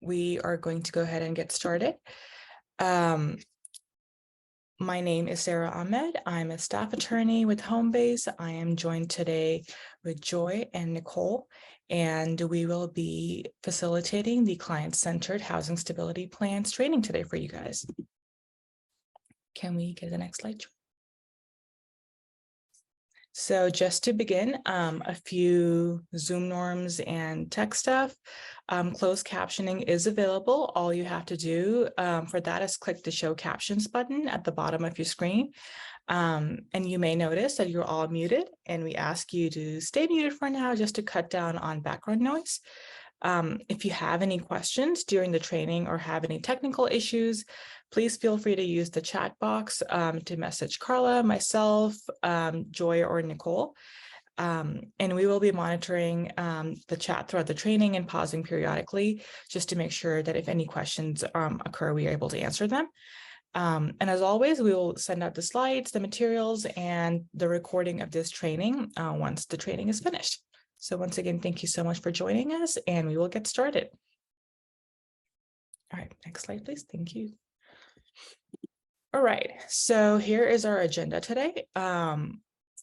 We are going to go ahead and get started. My name is Sarah Ahmed. I'm a staff attorney with Homebase. I am joined today with Joy and Nicole, and we will be facilitating the client-centered housing stability plans training today for you guys. Can we get the next slide? So just to begin, a few Zoom norms and tech stuff. Closed captioning is available. All you have to do for that is click the show captions button at the bottom of your screen. And you may notice that you're all muted, and we ask you to stay muted for now just to cut down on background noise. If you have any questions during the training or have any technical issues, please feel free to use the chat box to message Carla, myself, Joy, or Nicole. And we will be monitoring the chat throughout the training and pausing periodically just to make sure that if any questions occur, we are able to answer them. And as always, we will send out the slides, the materials, and the recording of this training once the training is finished. So once again, thank you so much for joining us, and we will get started. All right, next slide, please. Thank you. All right, so here is our agenda today.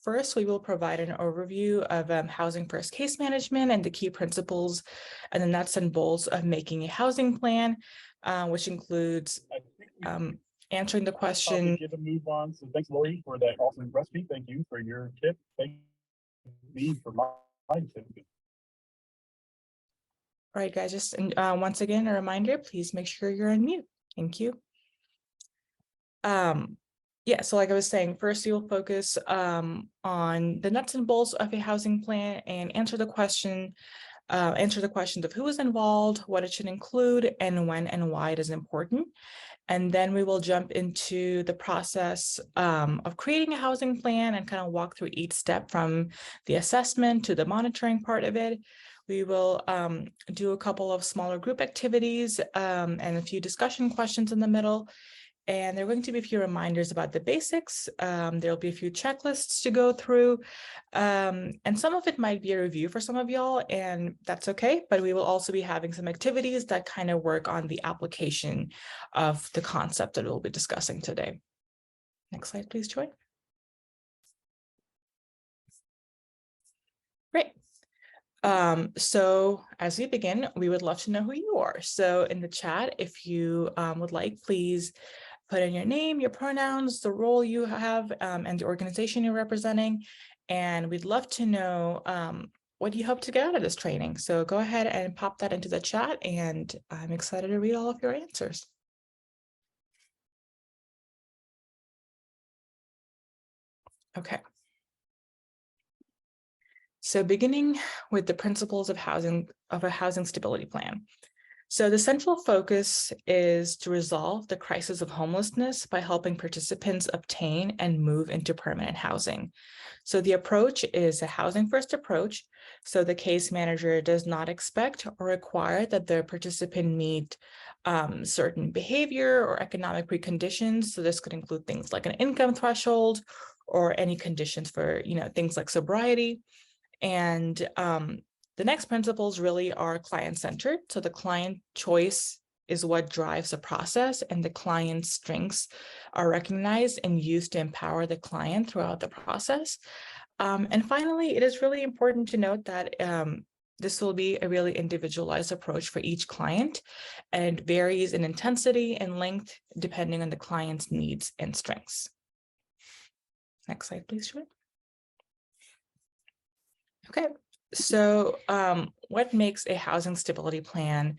First, we will provide an overview of housing first case management and the key principles and the nuts and bolts of making a housing plan, which includes answering the question. Give a move on. So thanks, Lori, for that awesome recipe. Thank you for your tip. Thank you for my tip. All right, guys, just once again, a reminder, please make sure you're on mute. Thank you. Yeah, so like I was saying, first you'll focus on the nuts and bolts of a housing plan and answer the questions of who is involved, what it should include, and when and why it is important. And then we will jump into the process of creating a housing plan and kind of walk through each step from the assessment to the monitoring part of it. We will do a couple of smaller group activities and a few discussion questions in the middle. And there are going to be a few reminders about the basics. There'll be a few checklists to go through. And some of it might be a review for some of y'all, and that's okay. But we will also be having some activities that kind of work on the application of the concept that we'll be discussing today. Next slide, please, Joy. Great. So as we begin, we would love to know who you are. So in the chat, if you would like, please put in your name, your pronouns, the role you have, and the organization you're representing. And we'd love to know what you hope to get out of this training. So go ahead and pop that into the chat, and I'm excited to read all of your answers. Okay. So beginning with the principles of a housing stability plan. So the central focus is to resolve the crisis of homelessness by helping participants obtain and move into permanent housing. So the approach is a housing first approach. So the case manager does not expect or require that the participant meet certain behavior or economic preconditions. So this could include things like an income threshold or any conditions for, things like sobriety. And the next principles really are client-centered. So the client choice is what drives the process, and the client's strengths are recognized and used to empower the client throughout the process. And finally, it is really important to note that this will be a really individualized approach for each client, and it varies in intensity and length depending on the client's needs and strengths. Next slide, please, Joy. Okay. So what makes a housing stability plan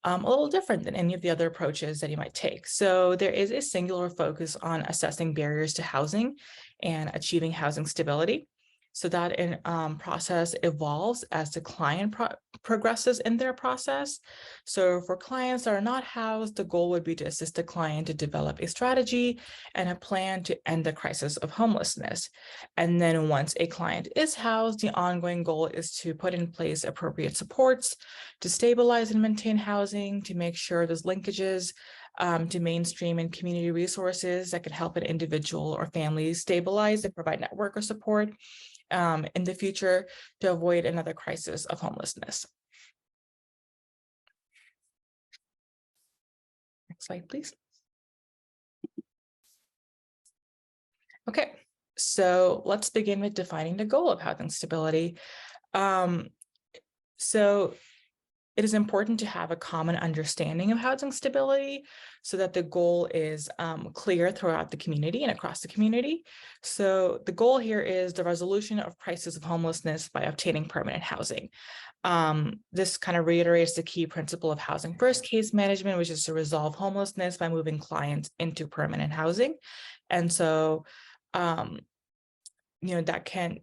a little different than any of the other approaches that you might take? So there is a singular focus on assessing barriers to housing and achieving housing stability. So that process evolves as the client progresses in their process. So for clients that are not housed, the goal would be to assist the client to develop a strategy and a plan to end the crisis of homelessness. And then once a client is housed, the ongoing goal is to put in place appropriate supports to stabilize and maintain housing, to make sure there's linkages to mainstream and community resources that could help an individual or family stabilize and provide network or support in the future to avoid another crisis of homelessness. Next slide, please. Okay, so let's begin with defining the goal of housing stability. So it is important to have a common understanding of housing stability so that the goal is clear throughout the community and across the community. So the goal here is the resolution of crisis of homelessness by obtaining permanent housing. This kind of reiterates the key principle of housing first case management, which is to resolve homelessness by moving clients into permanent housing. And so that can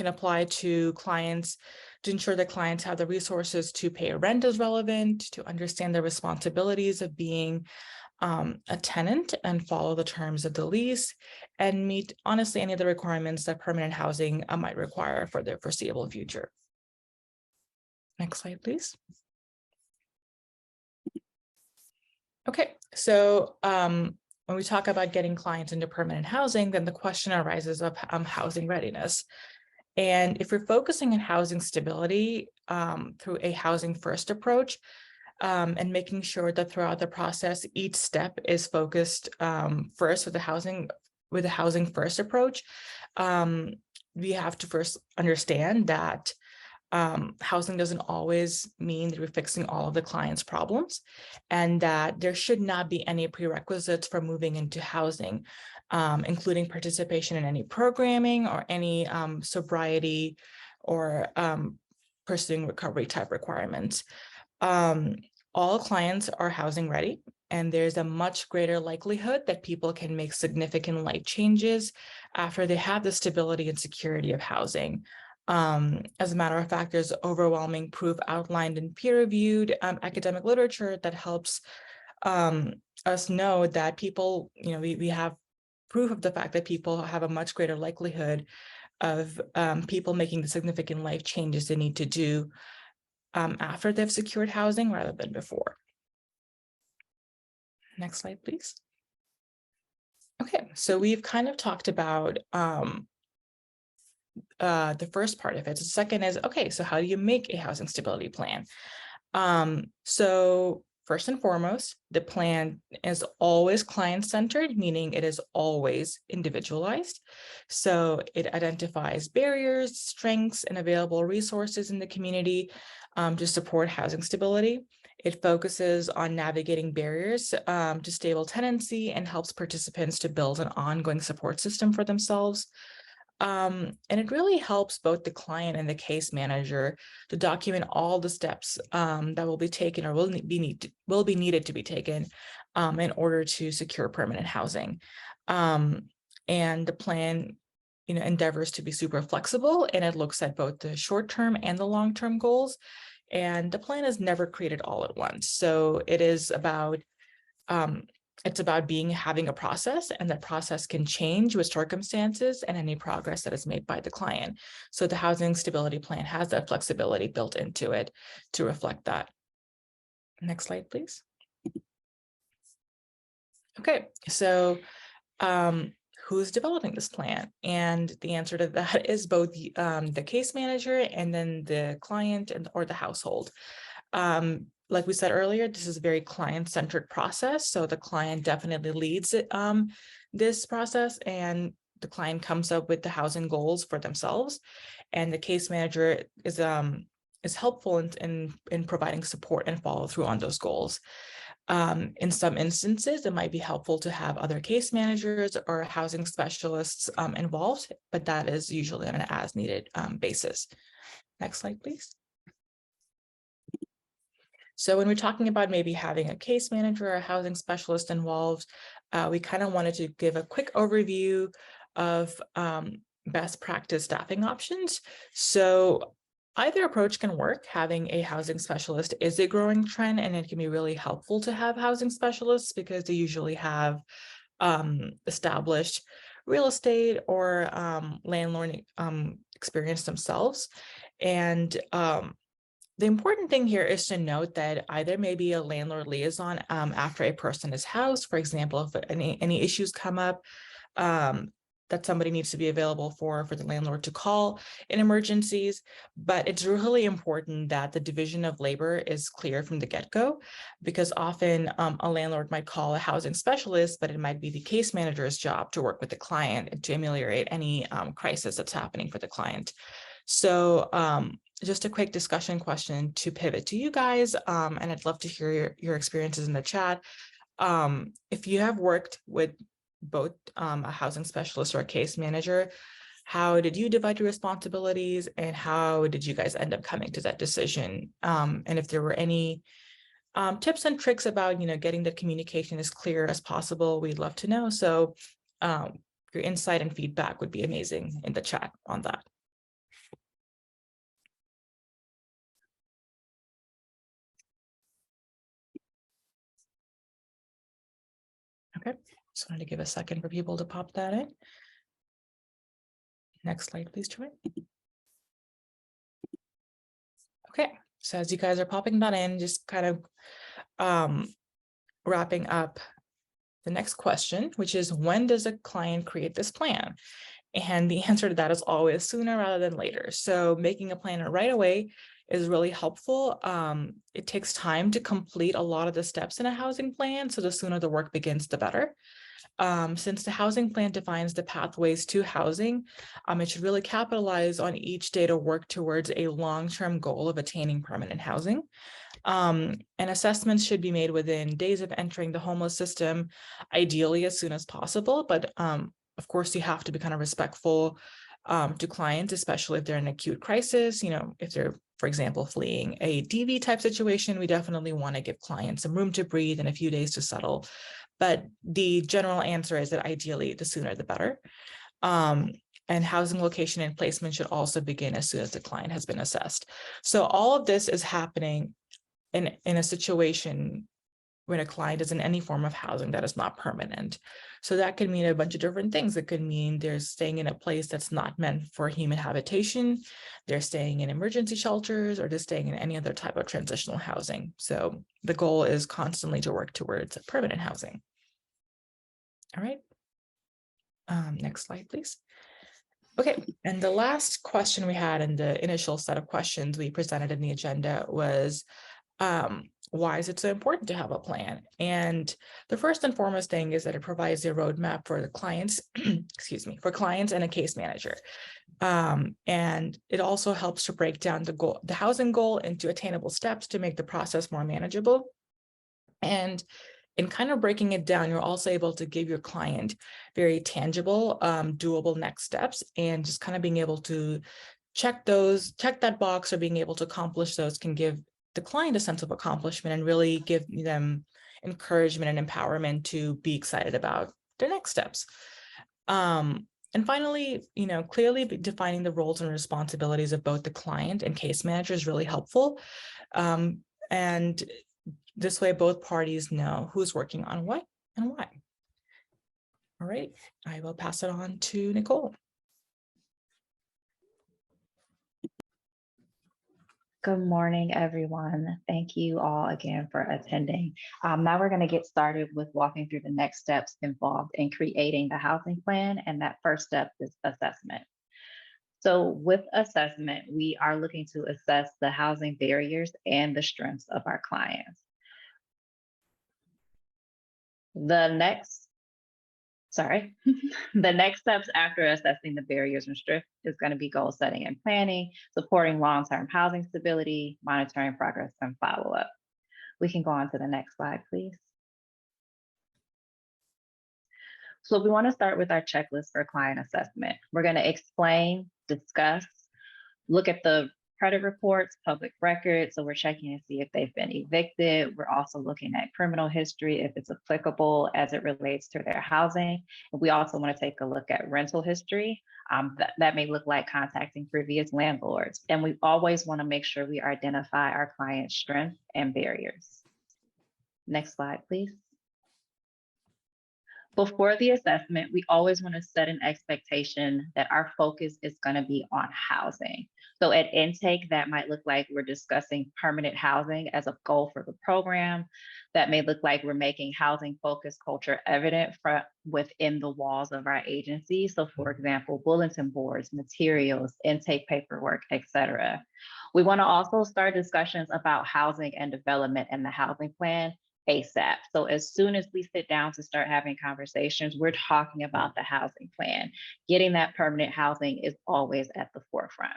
apply to clients to ensure that clients have the resources to pay rent as relevant, to understand the responsibilities of being a tenant and follow the terms of the lease, and meet honestly any of the requirements that permanent housing might require for the foreseeable future. Next slide, please. Okay, so when we talk about getting clients into permanent housing, then the question arises of housing readiness. And if we're focusing on housing stability through a housing first approach, and making sure that throughout the process, each step is focused first with the housing first approach, we have to first understand that housing doesn't always mean that we're fixing all of the client's problems, and that there should not be any prerequisites for moving into housing, including participation in any programming or any sobriety or pursuing recovery type requirements. All clients are housing ready, and there's a much greater likelihood that people can make significant life changes after they have the stability and security of housing. As a matter of fact, there's overwhelming proof outlined in peer-reviewed academic literature that helps us know that people, we have proof of the fact that people have a much greater likelihood of people making the significant life changes they need to do after they've secured housing rather than before. Next slide, please. Okay, so we've kind of talked about the first part of it. The second is, okay, so how do you make a housing stability plan? So first and foremost, the plan is always client-centered, meaning it is always individualized. So it identifies barriers, strengths, and available resources in the community to support housing stability. It focuses on navigating barriers to stable tenancy and helps participants to build an ongoing support system for themselves. And it really helps both the client and the case manager to document all the steps that will be taken or will be needed to be taken in order to secure permanent housing. And the plan, endeavors to be super flexible, and it looks at both the short-term and the long-term goals. And the plan is never created all at once. So it is about having a process, and that process can change with circumstances and any progress that is made by the client. So the housing stability plan has that flexibility built into it to reflect that. Next slide, please. Okay, so who's developing this plan? And the answer to that is both the case manager and then the client or the household. Like we said earlier, this is a very client-centered process. So the client definitely leads this process, and the client comes up with the housing goals for themselves. And the case manager is helpful in providing support and follow through on those goals. In some instances, it might be helpful to have other case managers or housing specialists involved, but that is usually on an as-needed basis. Next slide, please. So when we're talking about maybe having a case manager or a housing specialist involved, we kind of wanted to give a quick overview of best practice staffing options. So either approach can work. Having a housing specialist is a growing trend, and it can be really helpful to have housing specialists because they usually have established real estate or landlord experience themselves. And the important thing here is to note that either maybe a landlord liaison after a person is housed, for example, if any issues come up, that somebody needs to be available for the landlord to call in emergencies, but it's really important that the division of labor is clear from the get-go, because often a landlord might call a housing specialist, but it might be the case manager's job to work with the client to ameliorate any crisis that's happening for the client. So just a quick discussion question to pivot to you guys, and I'd love to hear your experiences in the chat. If you have worked with both a housing specialist or a case manager, how did you divide your responsibilities, and how did you guys end up coming to that decision? And if there were any tips and tricks about, getting the communication as clear as possible, we'd love to know. So your insight and feedback would be amazing in the chat on that. Okay, just wanted to give a second for people to pop that in. Next slide, please, Troy. Okay, so as you guys are popping that in, just kind of wrapping up the next question, which is, when does a client create this plan? And the answer to that is always sooner rather than later. So making a plan right away is really helpful. It takes time to complete a lot of the steps in a housing plan, so the sooner the work begins, the better. Since the housing plan defines the pathways to housing, it should really capitalize on each day to work towards a long-term goal of attaining permanent housing. And assessments should be made within days of entering the homeless system, ideally as soon as possible. But of course, you have to be kind of respectful to clients, especially if they're in acute crisis. If they're, for example, fleeing a DV type situation, we definitely want to give clients some room to breathe and a few days to settle. But the general answer is that ideally, the sooner the better. And housing location and placement should also begin as soon as the client has been assessed. So all of this is happening in a situation when a client is in any form of housing that is not permanent. So that could mean a bunch of different things. It could mean they're staying in a place that's not meant for human habitation, they're staying in emergency shelters, or just staying in any other type of transitional housing. So the goal is constantly to work towards permanent housing. All right. Next slide, please. Okay, and the last question we had in the initial set of questions we presented in the agenda was, why is it so important to have a plan? And the first and foremost thing is that it provides a roadmap for the clients, excuse me, for clients and a case manager. And it also helps to break down the housing goal into attainable steps to make the process more manageable. And in kind of breaking it down, you're also able to give your client very tangible, doable next steps, and just kind of being able to check that box, or being able to accomplish those can give the client a sense of accomplishment and really give them encouragement and empowerment to be excited about their next steps. And finally, clearly defining the roles and responsibilities of both the client and case manager is really helpful. And this way, both parties know who's working on what and why. All right, I will pass it on to Nicole. Good morning, everyone. Thank you all again for attending. Now we're going to get started with walking through the next steps involved in creating the housing plan, and that first step is assessment. So with assessment, we are looking to assess the housing barriers and the strengths of our clients. The next steps after assessing the barriers and strengths is going to be goal setting and planning, supporting long-term housing stability, monitoring progress, and follow-up. We can go on to the next slide, please. So we want to start with our checklist for client assessment. We're going to explain, discuss, look at the credit reports, public records. So we're checking to see if they've been evicted. We're also looking at criminal history, if it's applicable as it relates to their housing. And we also want to take a look at rental history. That may look like contacting previous landlords. And we always want to make sure we identify our client's strengths and barriers. Next slide, please. Before the assessment, we always want to set an expectation that our focus is going to be on housing. So at intake, that might look like we're discussing permanent housing as a goal for the program. That may look like we're making housing focused culture evident within the walls of our agency. So for example, bulletin boards, materials, intake paperwork, etc. We want to also start discussions about housing and development and the housing plan ASAP. So as soon as we sit down to start having conversations, we're talking about the housing plan. Getting that permanent housing is always at the forefront.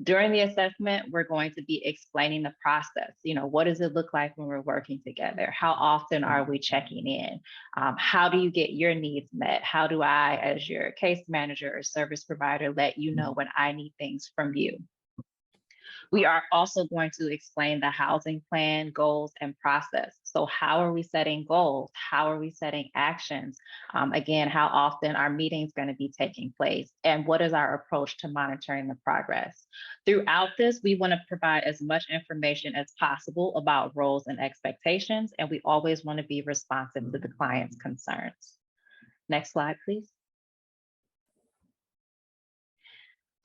During the assessment, we're going to be explaining the process. What does it look like when we're working together? How often are we checking in? How do you get your needs met? How do I, as your case manager or service provider, let you know when I need things from you? We are also going to explain the housing plan, goals, and process. So how are we setting goals? How are we setting actions? Again, how often are meetings going to be taking place? And what is our approach to monitoring the progress? Throughout this, we want to provide as much information as possible about roles and expectations, and we always want to be responsive to the client's concerns. Next slide, please.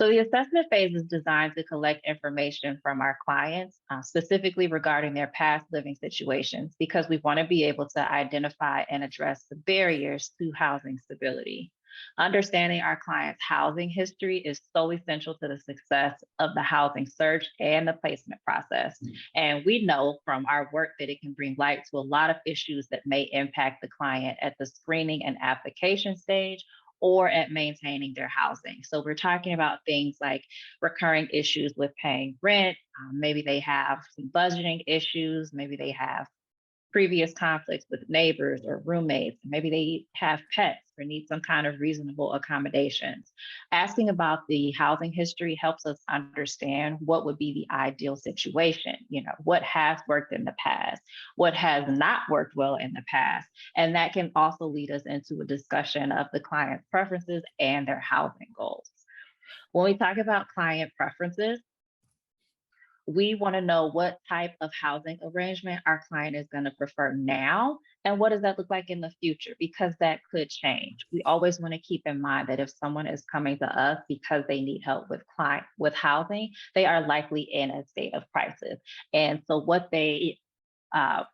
So the assessment phase is designed to collect information from our clients, specifically regarding their past living situations, because we want to be able to identify and address the barriers to housing stability. Understanding our clients' housing history is so essential to the success of the housing search and the placement process. And we know from our work that it can bring light to a lot of issues that may impact the client at the screening and application stage, or at maintaining their housing. So we're talking about things like recurring issues with paying rent. Maybe they have some budgeting issues. Maybe they have previous conflicts with neighbors or roommates. Maybe they have pets or need some kind of reasonable accommodations. Asking about the housing history helps us understand what would be the ideal situation. What has worked in the past, what has not worked well in the past. And that can also lead us into a discussion of the client's preferences and their housing goals. When we talk about client preferences, we want to know what type of housing arrangement our client is going to prefer now, and what does that look like in the future, because that could change. We always want to keep in mind that if someone is coming to us because they need help with housing, they are likely in a state of crisis. And so what they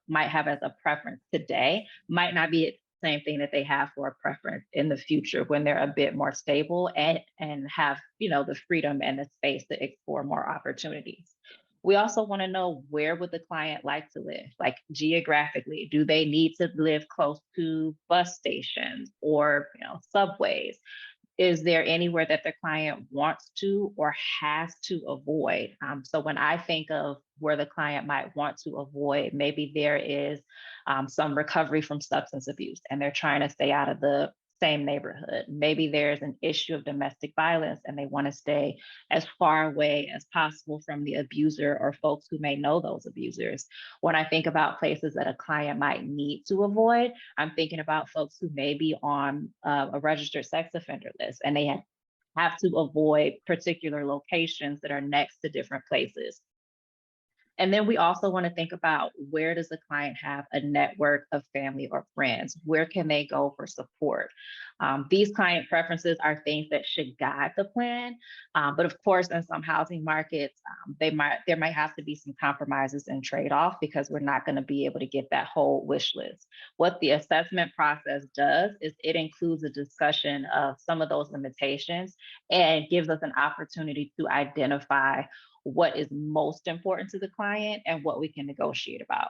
might have as a preference today might not be the same thing that they have for a preference in the future when they're a bit more stable and have the freedom and the space to explore more opportunities. We also want to know, where would the client like to live? Like geographically, do they need to live close to bus stations or subways? Is there anywhere that the client wants to or has to avoid? So when I think of where the client might want to avoid, maybe there is some recovery from substance abuse and they're trying to stay out of the same neighborhood. Maybe there's an issue of domestic violence and they want to stay as far away as possible from the abuser or folks who may know those abusers. When I think about places that a client might need to avoid, I'm thinking about folks who may be on a registered sex offender list and they have to avoid particular locations that are next to different places. And then we also want to think about, where does the client have a network of family or friends? Where can they go for support? These client preferences are things that should guide the plan. But of course, in some housing markets, there might have to be some compromises and trade-off, because we're not going to be able to get that whole wish list. What the assessment process does is it includes a discussion of some of those limitations and gives us an opportunity to identify what is most important to the client and what we can negotiate about.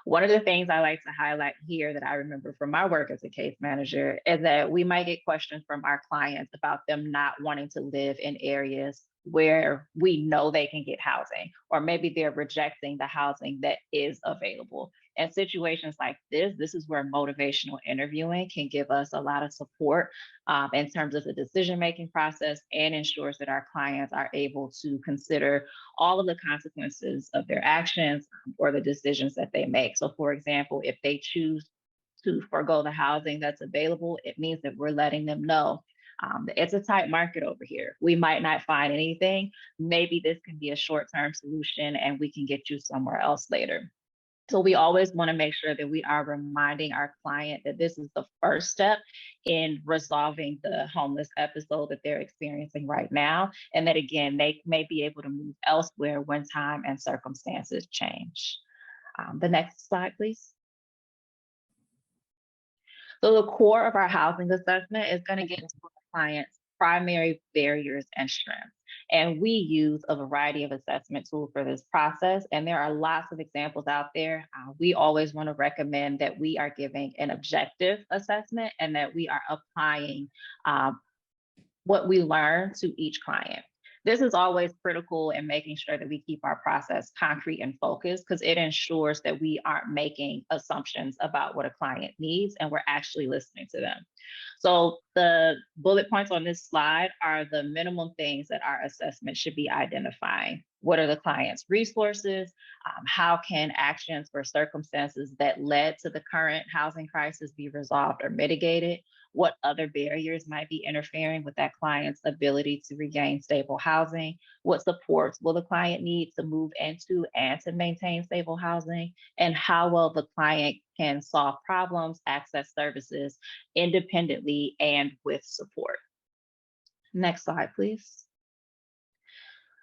One of the things I like to highlight here that I remember from my work as a case manager is that we might get questions from our clients about them not wanting to live in areas where we know they can get housing, or maybe they're rejecting the housing that is available. In situations like this is where motivational interviewing can give us a lot of support in terms of the decision-making process, and ensures that our clients are able to consider all of the consequences of their actions or the decisions that they make. So for example, if they choose to forego the housing that's available, it means that we're letting them know it's a tight market over here. We might not find anything. Maybe this can be a short-term solution and we can get you somewhere else later. So we always want to make sure that we are reminding our client that this is the first step in resolving the homeless episode that they're experiencing right now. And that, again, they may be able to move elsewhere when time and circumstances change. The next slide, please. So the core of our housing assessment is going to get into the client's primary barriers and strengths. And we use a variety of assessment tools for this process. And there are lots of examples out there. We always want to recommend that we are giving an objective assessment and that we are applying what we learn to each client. This is always critical in making sure that we keep our process concrete and focused, because it ensures that we aren't making assumptions about what a client needs and we're actually listening to them. So the bullet points on this slide are the minimum things that our assessment should be identifying. What are the client's resources? How can actions or circumstances that led to the current housing crisis be resolved or mitigated? What other barriers might be interfering with that client's ability to regain stable housing? What supports will the client need to move into and to maintain stable housing? And how well the client can solve problems, access services independently and with support. Next slide, please.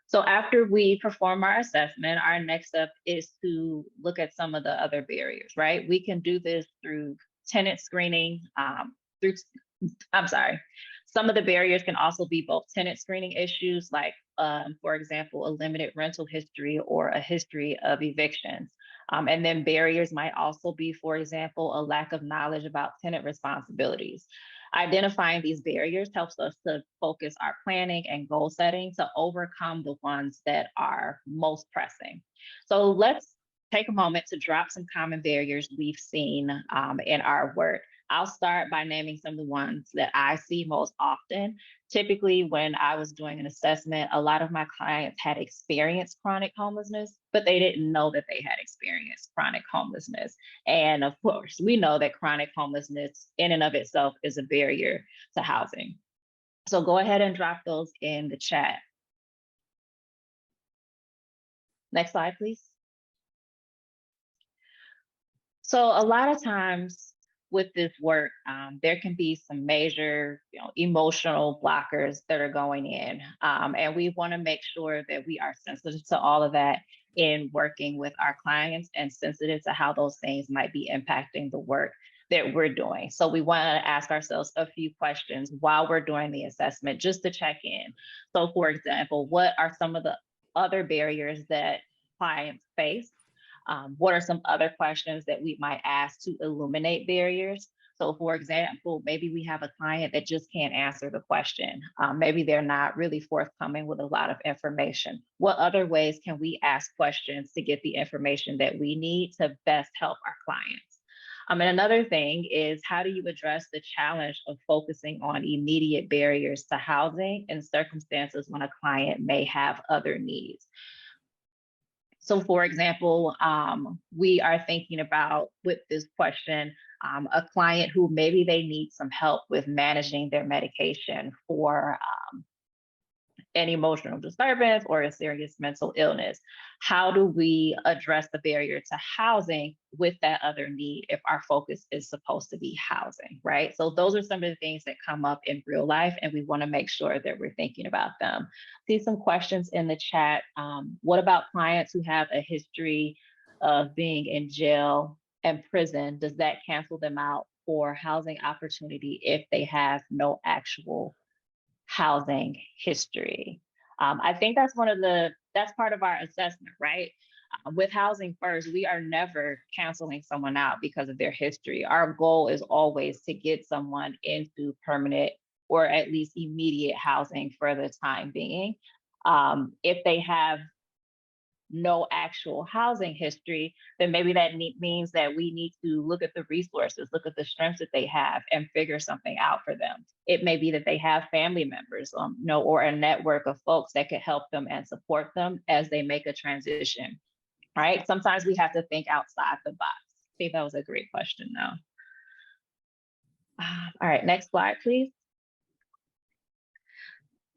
So after we perform our assessment, our next step is to look at some of the other barriers, right? We can do this through tenant screening, some of the barriers can also be both tenant screening issues, like, for example, a limited rental history or a history of evictions. And then barriers might also be, for example, a lack of knowledge about tenant responsibilities. Identifying these barriers helps us to focus our planning and goal setting to overcome the ones that are most pressing. So let's take a moment to drop some common barriers we've seen in our work. I'll start by naming some of the ones that I see most often. Typically, when I was doing an assessment, a lot of my clients had experienced chronic homelessness, but they didn't know that they had experienced chronic homelessness. And of course, we know that chronic homelessness in and of itself is a barrier to housing. So go ahead and drop those in the chat. Next slide, please. So a lot of times, with this work, there can be some major, emotional blockers that are going in. And we want to make sure that we are sensitive to all of that in working with our clients and sensitive to how those things might be impacting the work that we're doing. So we want to ask ourselves a few questions while we're doing the assessment, just to check in. So for example, what are some of the other barriers that clients face? What are some other questions that we might ask to illuminate barriers? So for example, maybe we have a client that just can't answer the question. Maybe they're not really forthcoming with a lot of information. What other ways can we ask questions to get the information that we need to best help our clients? And another thing is, how do you address the challenge of focusing on immediate barriers to housing in circumstances when a client may have other needs? So for example, we are thinking about, with this question, a client who maybe they need some help with managing their medication for an emotional disturbance or a serious mental illness. How do we address the barrier to housing with that other need if our focus is supposed to be housing, right? So those are some of the things that come up in real life, and we want to make sure that we're thinking about them. See some questions in the chat. What about clients who have a history of being in jail and prison? Does that cancel them out for housing opportunity if they have no actual housing history? I think that's that's part of our assessment, right? With Housing First, we are never canceling someone out because of their history. Our goal is always to get someone into permanent or at least immediate housing for the time being. If they have no actual housing history, then maybe that means that we need to look at the resources, look at the strengths that they have, and figure something out for them. It may be that they have family members, or a network of folks that could help them and support them as they make a transition, right? Sometimes we have to think outside the box. I think that was a great question, though. All right, next slide, please.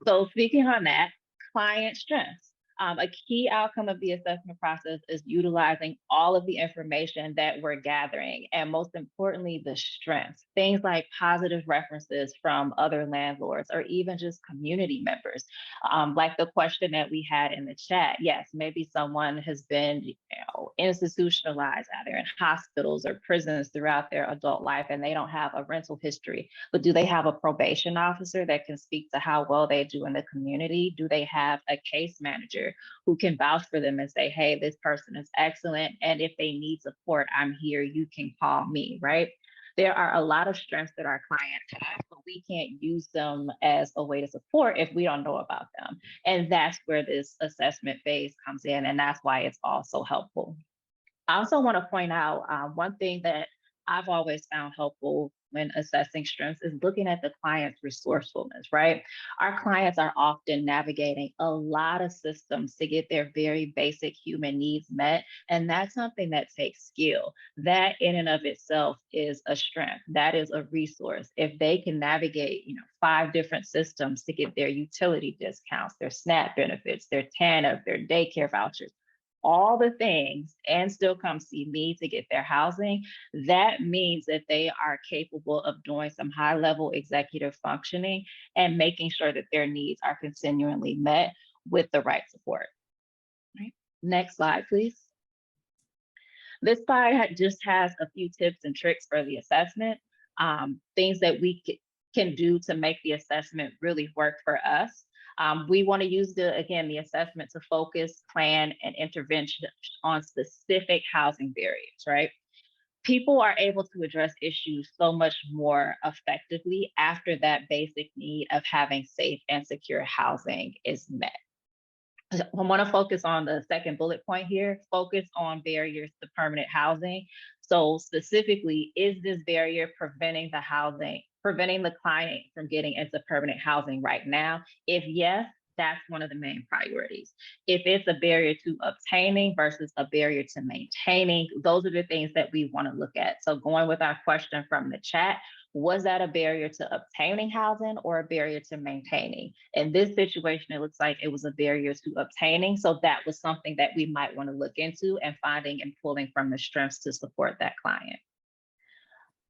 So speaking on that, client strengths. A key outcome of the assessment process is utilizing all of the information that we're gathering, and most importantly, the strengths, things like positive references from other landlords or even just community members. Like the question that we had in the chat, yes, maybe someone has been institutionalized either in hospitals or prisons throughout their adult life, and they don't have a rental history, but do they have a probation officer that can speak to how well they do in the community? Do they have a case manager who can vouch for them and say, hey, this person is excellent, and if they need support, I'm here, you can call me, right? There are a lot of strengths that our clients have, but we can't use them as a way to support if we don't know about them. And that's where this assessment phase comes in, and that's why it's also helpful. I also want to point out one thing that I've always found helpful when assessing strengths is looking at the client's resourcefulness, right? Our clients are often navigating a lot of systems to get their very basic human needs met. And that's something that takes skill. That in and of itself is a strength. That is a resource. If they can navigate, 5 different systems to get their utility discounts, their SNAP benefits, their TANF, their daycare vouchers, all the things, and still come see me to get their housing, that means that they are capable of doing some high-level executive functioning and making sure that their needs are continually met with the right support. Right. Next slide, please. This slide just has a few tips and tricks for the assessment, things that we can do to make the assessment really work for us. We want to use the assessment to focus, plan, and intervention on specific housing barriers, right? People are able to address issues so much more effectively after that basic need of having safe and secure housing is met. I want to focus on the second bullet point here, focus on barriers to permanent housing. So specifically, is this barrier preventing the client from getting into permanent housing right now? If yes, that's one of the main priorities. If it's a barrier to obtaining versus a barrier to maintaining, those are the things that we want to look at. So going with our question from the chat, was that a barrier to obtaining housing or a barrier to maintaining? In this situation, it looks like it was a barrier to obtaining. So that was something that we might want to look into and finding and pulling from the strengths to support that client.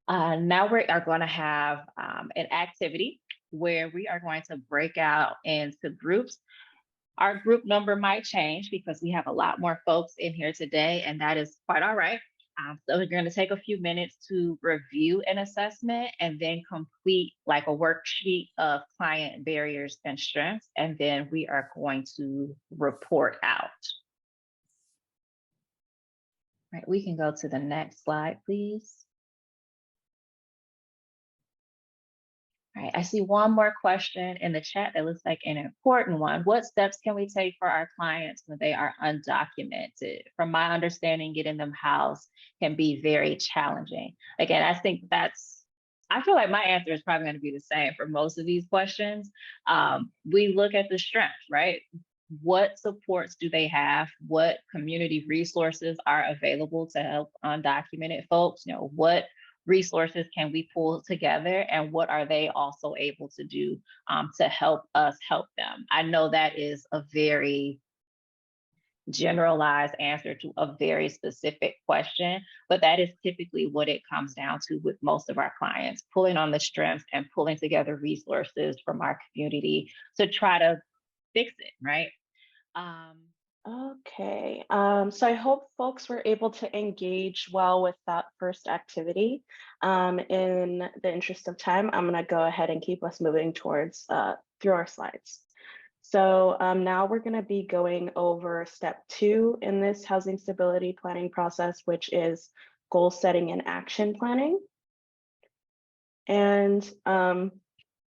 Now we are going to have an activity where we are going to break out into groups. Our group number might change because we have a lot more folks in here today, and that is quite all right. So we're going to take a few minutes to review an assessment and then complete like a worksheet of client barriers and strengths, and then we are going to report out. All right, we can go to the next slide, please. All right, I see one more question in the chat that looks like an important one. What steps can we take for our clients when they are undocumented? From my understanding, getting them housed can be very challenging. Again, I feel like my answer is probably going to be the same for most of these questions. We look at the strengths, right? What supports do they have? What community resources are available to help undocumented folks? What resources can we pull together, and what are they also able to do to help us help them? I know that is a very generalized answer to a very specific question, but that is typically what it comes down to with most of our clients, pulling on the strengths and pulling together resources from our community to try to fix it, right? Okay, so I hope folks were able to engage well with that first activity. In the interest of time, I'm going to go ahead and keep us moving towards through our slides. So now we're going to be going over step 2 in this housing stability planning process, which is goal setting and action planning. And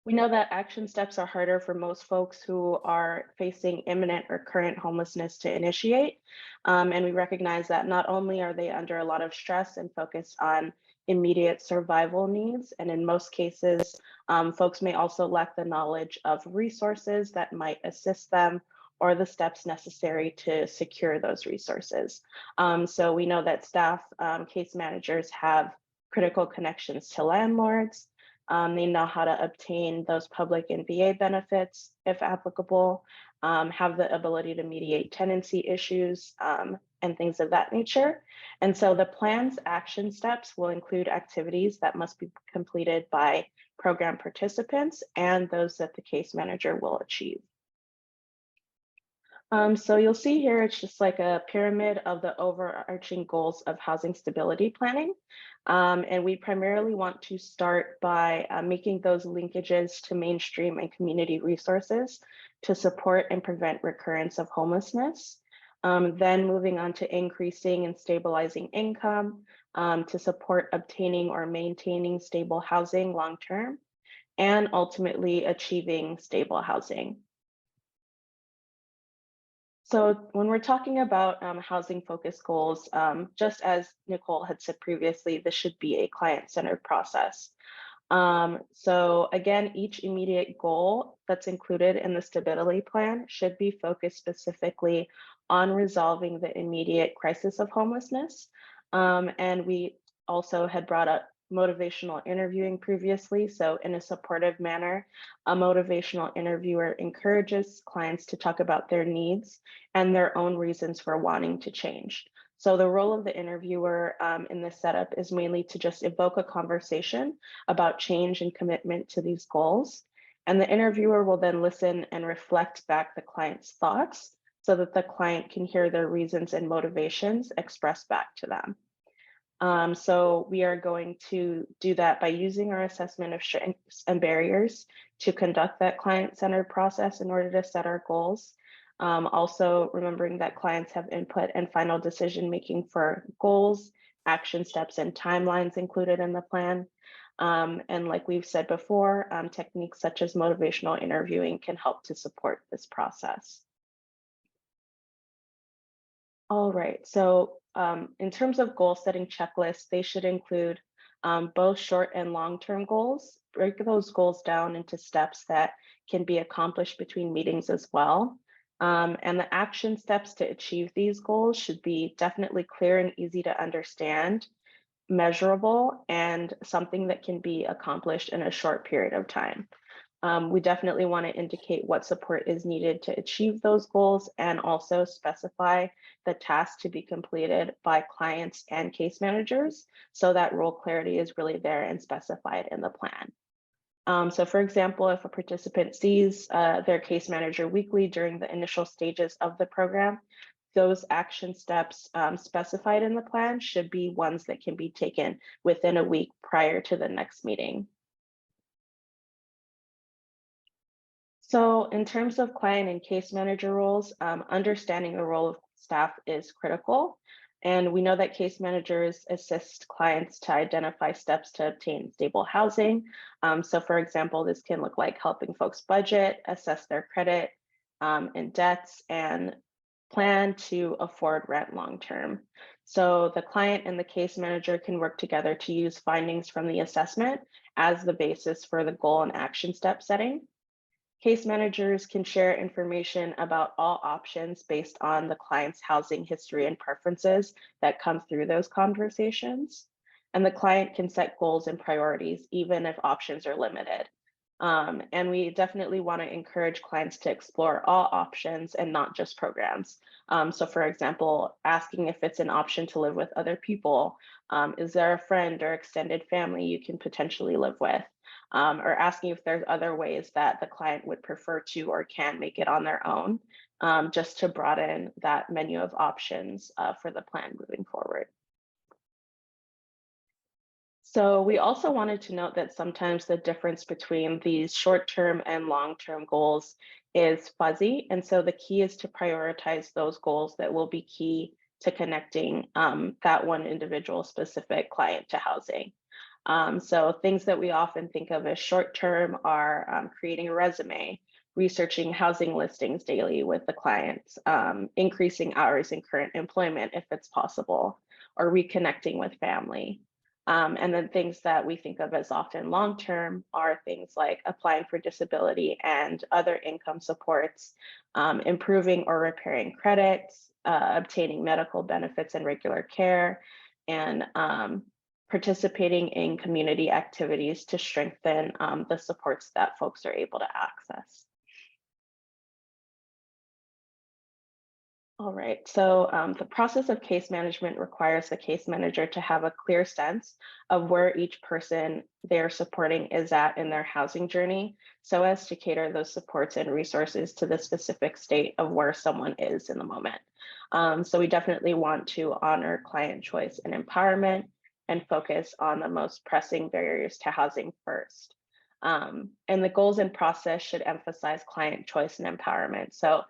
we know that action steps are harder for most folks who are facing imminent or current homelessness to initiate. And we recognize that not only are they under a lot of stress and focused on immediate survival needs, and in most cases, folks may also lack the knowledge of resources that might assist them or the steps necessary to secure those resources. So we know that staff, case managers have critical connections to landlords. They know how to obtain those public and VA benefits if applicable, have the ability to mediate tenancy issues, and things of that nature. And so the plan's action steps will include activities that must be completed by program participants and those that the case manager will achieve. So you'll see here, it's just like a pyramid of the overarching goals of housing stability planning. And we primarily want to start by making those linkages to mainstream and community resources to support and prevent recurrence of homelessness. Then moving on to increasing and stabilizing income to support obtaining or maintaining stable housing long-term, and ultimately achieving stable housing. So when we're talking about housing focused goals, just as Nicole had said previously, this should be a client-centered process. So again, each immediate goal that's included in the stability plan should be focused specifically on resolving the immediate crisis of homelessness. And we also had brought up motivational interviewing previously. So in a supportive manner, a motivational interviewer encourages clients to talk about their needs and their own reasons for wanting to change. So the role of the interviewer in this setup is mainly to just evoke a conversation about change and commitment to these goals. And the interviewer will then listen and reflect back the client's thoughts so that the client can hear their reasons and motivations expressed back to them. So we are going to do that by using our assessment of strengths and barriers to conduct that client-centered process in order to set our goals. Also remembering that clients have input and final decision-making for goals, action steps, and timelines included in the plan. And like we've said before, techniques such as motivational interviewing can help to support this process. All right, so in terms of goal setting checklists, they should include both short and long-term goals. Break those goals down into steps that can be accomplished between meetings as well. And the action steps to achieve these goals should be definitely clear and easy to understand, measurable, and something that can be accomplished in a short period of time. We definitely want to indicate what support is needed to achieve those goals and also specify the tasks to be completed by clients and case managers so that role clarity is really there and specified in the plan. So for example, if a participant sees their case manager weekly during the initial stages of the program, those action steps specified in the plan should be ones that can be taken within a week prior to the next meeting. So in terms of client and case manager roles, understanding the role of staff is critical. And we know that case managers assist clients to identify steps to obtain stable housing. So for example, this can look like helping folks budget, assess their credit and debts, and plan to afford rent long-term. So the client and the case manager can work together to use findings from the assessment as the basis for the goal and action step setting. Case managers can share information about all options based on the client's housing history and preferences that come through those conversations. And the client can set goals and priorities, even if options are limited. And we definitely want to encourage clients to explore all options and not just programs. So for example, asking if it's an option to live with other people. Is there a friend or extended family you can potentially live with? Or asking if there's other ways that the client would prefer to or can make it on their own, just to broaden that menu of options for the plan moving forward. So we also wanted to note that sometimes the difference between these short-term and long-term goals is fuzzy. And so the key is to prioritize those goals that will be key to connecting that one individual specific client to housing. So things that we often think of as short-term are creating a resume, researching housing listings daily with the clients, increasing hours in current employment if it's possible, or reconnecting with family. And then things that we think of as often long-term are things like applying for disability and other income supports, improving or repairing credits, obtaining medical benefits and regular care, and participating in community activities to strengthen the supports that folks are able to access. All right, so the process of case management requires the case manager to have a clear sense of where each person they're supporting is at in their housing journey, so as to cater those supports and resources to the specific state of where someone is in the moment. So we definitely want to honor client choice and empowerment and focus on the most pressing barriers to housing first. And the goals and process should emphasize client choice and empowerment. So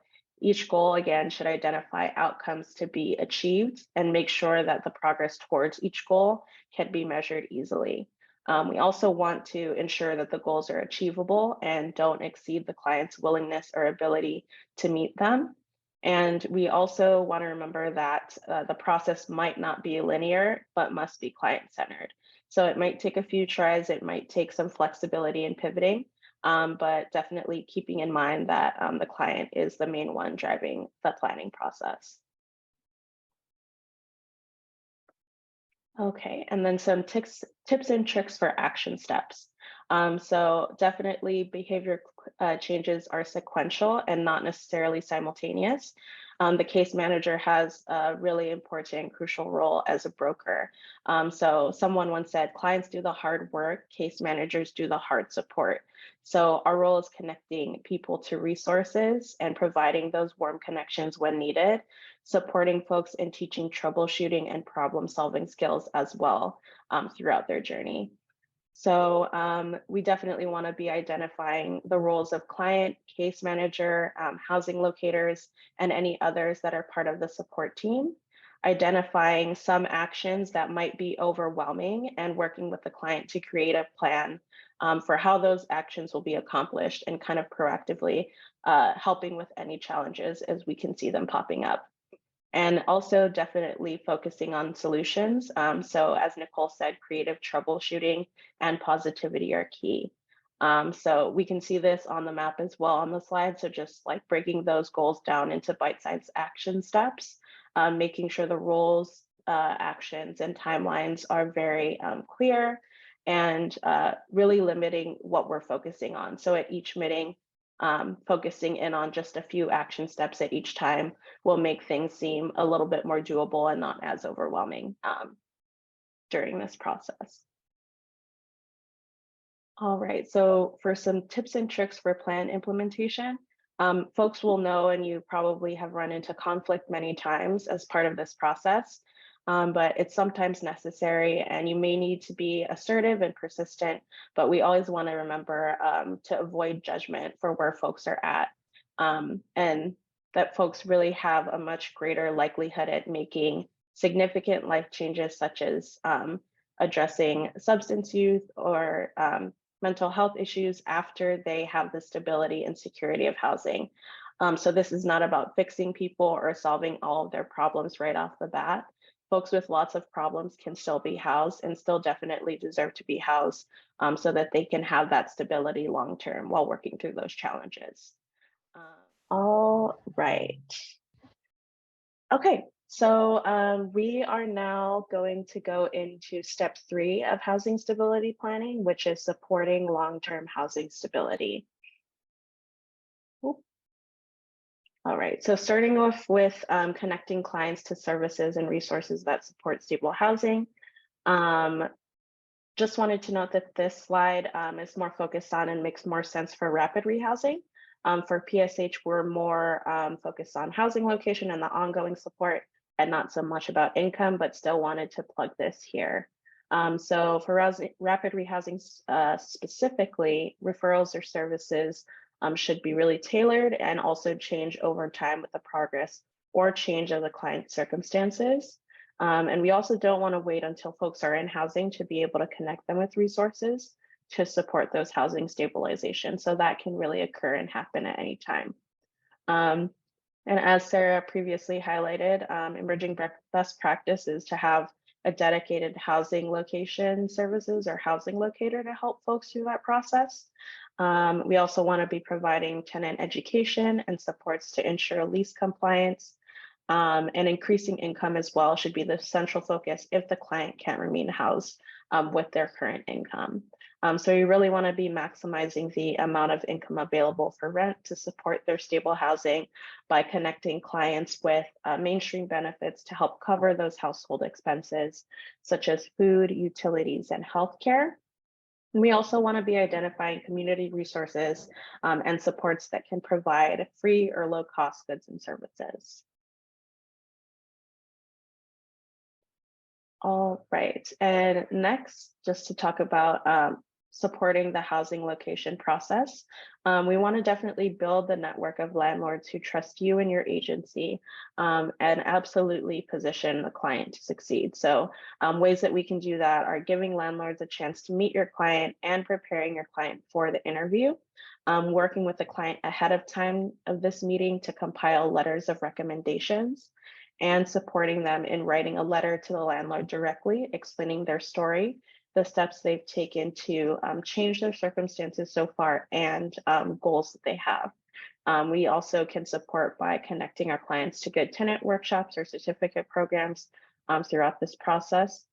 each goal, again, should identify outcomes to be achieved and make sure that the progress towards each goal can be measured easily. We also want to ensure that the goals are achievable and don't exceed the client's willingness or ability to meet them. And we also want to remember that the process might not be linear, but must be client-centered. So it might take a few tries, it might take some flexibility in pivoting, but definitely keeping in mind that the client is the main one driving the planning process. Okay, and then some tips and tricks for action steps. So definitely behavior changes are sequential and not necessarily simultaneous. The case manager has a really important and crucial role as a broker. So someone once said, clients do the hard work, case managers do the hard support. So our role is connecting people to resources and providing those warm connections when needed, supporting folks in teaching troubleshooting and problem solving skills as well throughout their journey. So we definitely want to be identifying the roles of client, case manager, housing locators, and any others that are part of the support team, identifying some actions that might be overwhelming and working with the client to create a plan for how those actions will be accomplished and kind of proactively helping with any challenges as we can see them popping up. And also definitely focusing on solutions. So as Nicole said, creative troubleshooting and positivity are key. So we can see this on the map as well on the slide. So just like breaking those goals down into bite-sized action steps, making sure the roles, actions, and timelines are very clear, and really limiting what we're focusing on. So at each meeting, focusing in on just a few action steps at each time will make things seem a little bit more doable and not as overwhelming during this process. All right, so for some tips and tricks for plan implementation, folks will know, and you probably have run into conflict many times as part of this process, but it's sometimes necessary, and you may need to be assertive and persistent, but we always want to remember to avoid judgment for where folks are at, and that folks really have a much greater likelihood at making significant life changes, such as addressing substance use or mental health issues after they have the stability and security of housing. So this is not about fixing people or solving all of their problems right off the bat. Folks with lots of problems can still be housed and still definitely deserve to be housed so that they can have that stability long-term while working through those challenges. All right. Okay, so we are now going to go into step 3 of housing stability planning, which is supporting long-term housing stability. Oop. All right, so starting off with connecting clients to services and resources that support stable housing. Just wanted to note that this slide is more focused on and makes more sense for rapid rehousing. For PSH, we're more focused on housing location and the ongoing support, and not so much about income, but still wanted to plug this here. So for rapid rehousing specifically, referrals or services should be really tailored and also change over time with the progress or change of the client's circumstances. And we also don't want to wait until folks are in housing to be able to connect them with resources to support those housing stabilization. So that can really occur and happen at any time. And as Sarah previously highlighted, emerging best practice is to have a dedicated housing location services or housing locator to help folks through that process. We also want to be providing tenant education and supports to ensure lease compliance, and increasing income as well should be the central focus if the client can't remain housed with their current income. So we really want to be maximizing the amount of income available for rent to support their stable housing by connecting clients with mainstream benefits to help cover those household expenses, such as food, utilities, and healthcare. We also want to be identifying community resources and supports that can provide free or low cost goods and services. All right, and next, just to talk about supporting the housing location process, we want to definitely build the network of landlords who trust you and your agency and absolutely position the client to succeed. So ways that we can do that are giving landlords a chance to meet your client and preparing your client for the interview, working with the client ahead of time of this meeting to compile letters of recommendations, and supporting them in writing a letter to the landlord directly, explaining their story, the steps they've taken to change their circumstances so far, and goals that they have. We also can support by connecting our clients to good tenant workshops or certificate programs throughout this process.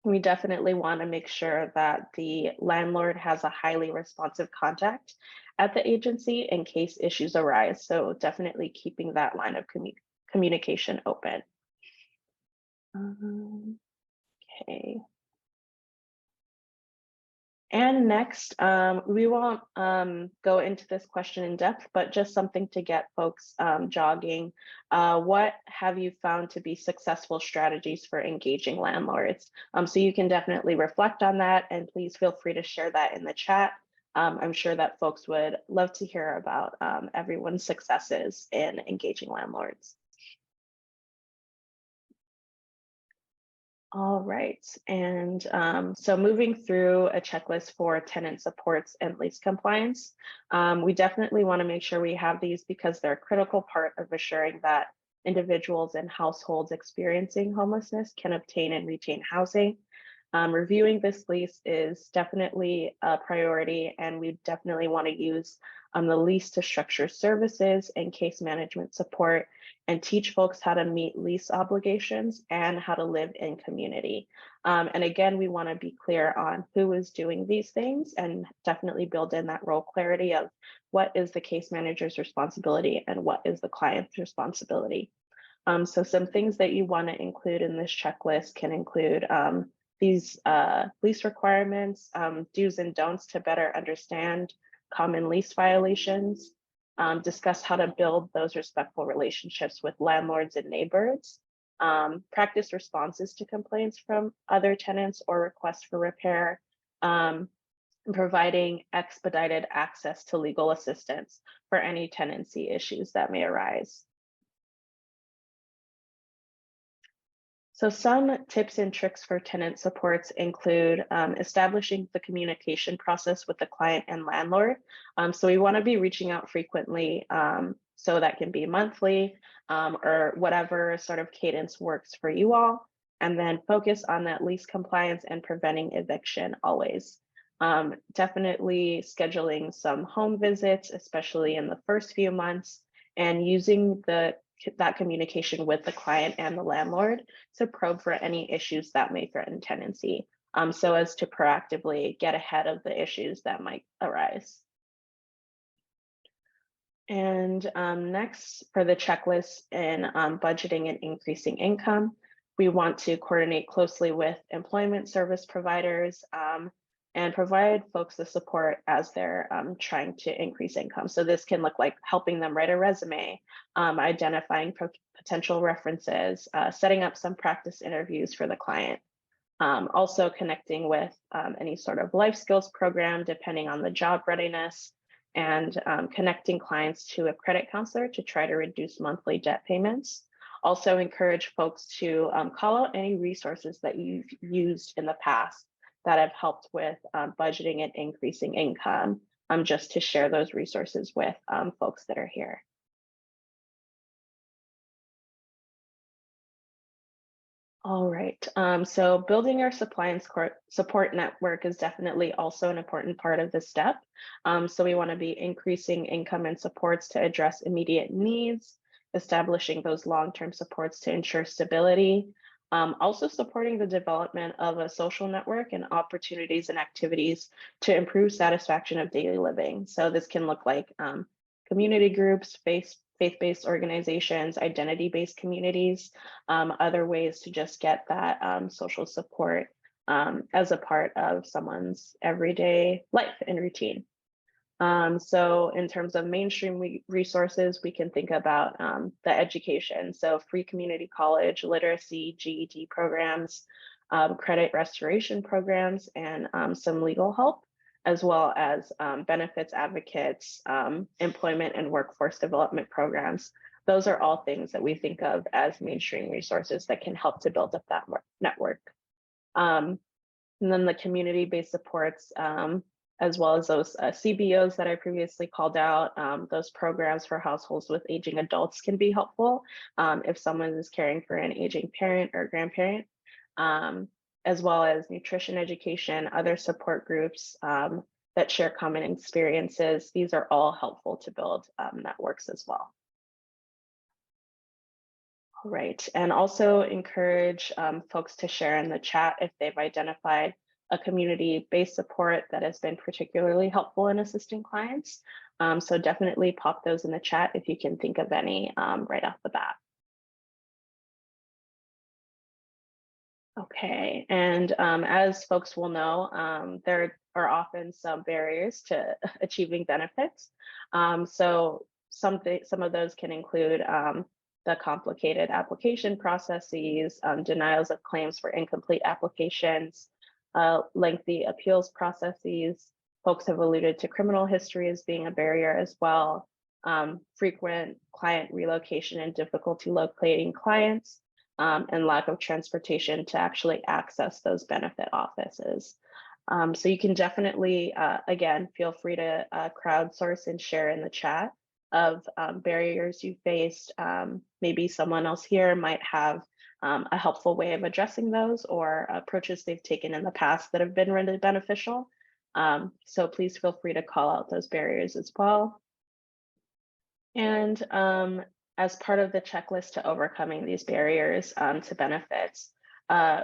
We definitely want to make sure that the landlord has a highly responsive contact at the agency in case issues arise. So definitely keeping that line of communication open. Okay. And next, we won't go into this question in depth, but just something to get folks jogging. What have you found to be successful strategies for engaging landlords? So you can definitely reflect on that, and please feel free to share that in the chat. I'm sure that folks would love to hear about everyone's successes in engaging landlords. All right, and so moving through a checklist for tenant supports and lease compliance, we definitely want to make sure we have these because they're a critical part of assuring that individuals and households experiencing homelessness can obtain and retain housing. Reviewing this lease is definitely a priority, and we definitely want to use the lease to structure services and case management support and teach folks how to meet lease obligations and how to live in community. And again, we want to be clear on who is doing these things and definitely build in that role clarity of what is the case manager's responsibility and what is the client's responsibility. So some things that you want to include in this checklist can include these lease requirements, do's and don'ts to better understand common lease violations, discuss how to build those respectful relationships with landlords and neighbors, practice responses to complaints from other tenants or requests for repair, providing expedited access to legal assistance for any tenancy issues that may arise. So some tips and tricks for tenant supports include establishing the communication process with the client and landlord. So we want to be reaching out frequently, so that can be monthly or whatever sort of cadence works for you all. And then focus on that lease compliance and preventing eviction always. Definitely scheduling some home visits, especially in the first few months, and using that communication with the client and the landlord to probe for any issues that may threaten tenancy, so as to proactively get ahead of the issues that might arise. And next, for the checklist in budgeting and increasing income, we want to coordinate closely with employment service providers and provide folks the support as they're trying to increase income. So this can look like helping them write a resume, identifying potential references, setting up some practice interviews for the client, also connecting with any sort of life skills program depending on the job readiness, and connecting clients to a credit counselor to try to reduce monthly debt payments. Also encourage folks to call out any resources that you've used in the past that have helped with budgeting and increasing income, just to share those resources with folks that are here. All right, so building our supply and support network is definitely also an important part of this step. So we want to be increasing income and supports to address immediate needs, establishing those long-term supports to ensure stability, Also supporting the development of a social network and opportunities and activities to improve satisfaction of daily living. So this can look like community groups, faith-based organizations, identity-based communities, other ways to just get that social support as a part of someone's everyday life and routine. So in terms of mainstream resources, we can think about the education. So free community college, literacy, GED programs, credit restoration programs, and some legal help, as well as benefits advocates, employment and workforce development programs. Those are all things that we think of as mainstream resources that can help to build up that network. And then the community-based supports, as well as those CBOs that I previously called out, those programs for households with aging adults can be helpful if someone is caring for an aging parent or grandparent, as well as nutrition education, other support groups that share common experiences. These are all helpful to build networks as well. All right, and also encourage folks to share in the chat if they've identified a community-based support that has been particularly helpful in assisting clients. So definitely pop those in the chat if you can think of any right off the bat. Okay, and as folks will know, there are often some barriers to achieving benefits. So some of those can include the complicated application processes, denials of claims for incomplete applications, lengthy appeals processes. Folks have alluded to criminal history as being a barrier as well, frequent client relocation and difficulty locating clients, and lack of transportation to actually access those benefit offices. So you can definitely, again, feel free to crowdsource and share in the chat of barriers you faced. Maybe someone else here might have a helpful way of addressing those or approaches they've taken in the past that have been really beneficial. So please feel free to call out those barriers as well. And as part of the checklist to overcoming these barriers to benefits,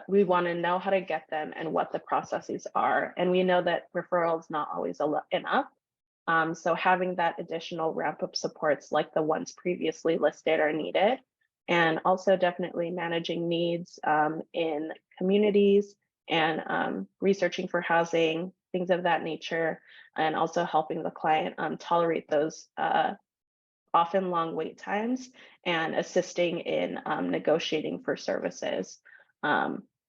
we want to know how to get them and what the processes are. And we know that referral is not always enough. So having that additional ramp-up supports like the ones previously listed are needed. And also definitely managing needs in communities and researching for housing, things of that nature, and also helping the client tolerate those often long wait times and assisting in negotiating for services,